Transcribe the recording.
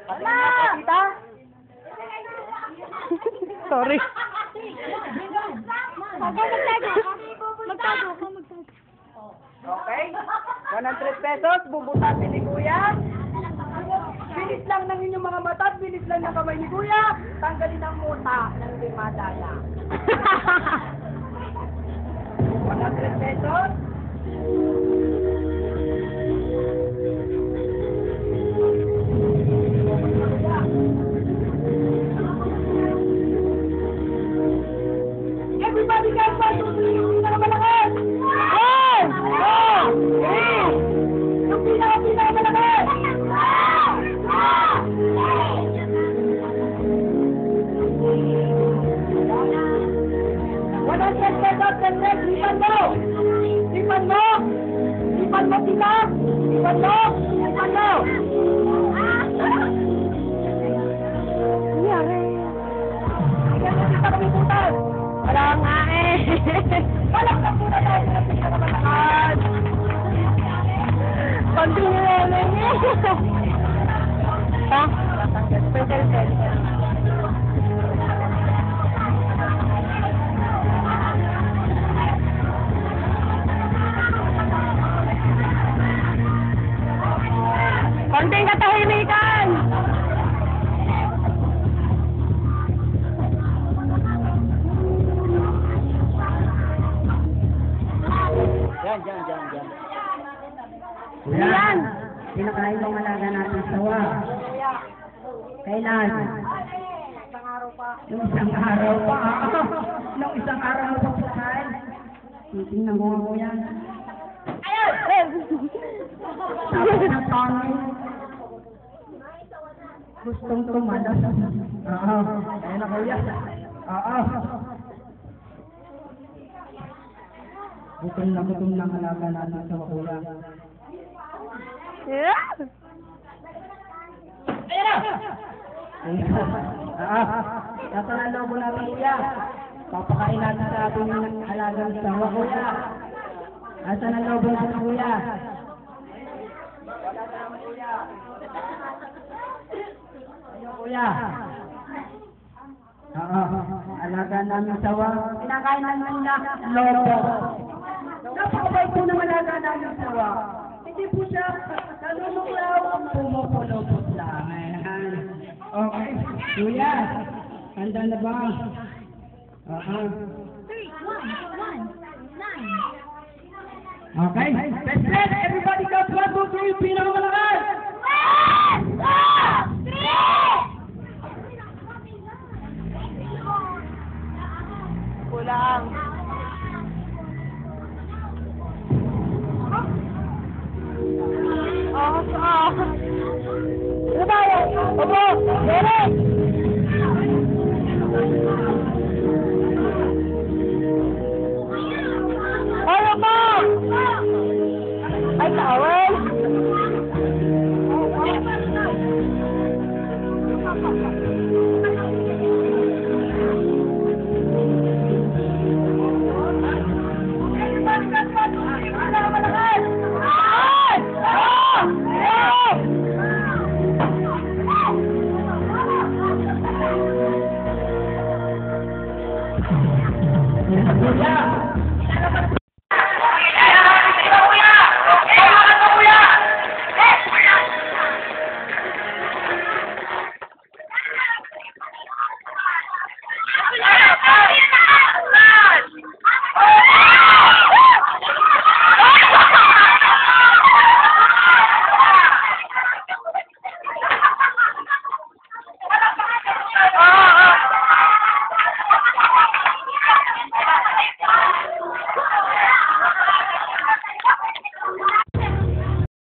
Wala! Tita? Sorry. Magtago ka. Okay? 100 pesos, bubutasin ni Kuya. Bilis lang ng inyong mga mata at bilis lang ng kamay ni Kuya. Tanggalin ang muta ng limada na. 100 pesos. Everybody guys, 1, 2, 3, yung pinakamalakas! 1, 2, 3! Yung pinakamalakas! 100 pesos, Kendrick! Lipan mo! Lipan mo! Lipan mo, tita! Lipan mo! Lipan mo! Lipan mo, tita, kabibutan! Wala nga eh. Palakpak muna tayo sa pinakamalakas! Konti na lang eh. Ha? Special set. Konting katahimikan. Yan. Yan! Pinakain ng alaga natin sawa. Kailan? Isang araw pa. Nung isang araw pa. Nung isang araw mo pa pagkain. Titingnan mo ako yan. Ayun! Tapos ng pangin. Gustong tumalas. Oo. Ayun na kuya. Oo. Gutom na ang alaga natin sa kuya. Yeah. Nasa na lobo natin kuya. Papakain natin sa ating alagang sawa kuya. Nasa na lobo natin kuya. Ayun kuya. Alaga namin sawa. Pinakain namin na lobo. Napakabay po ng alaga namin sawa. Hindi po siya nanununglaw. Pumupulupot lang. Okay. Kuya, handa na ba? 3, 1, 1, 9. Okay. Let's everybody go 1, 2, 3, Pino!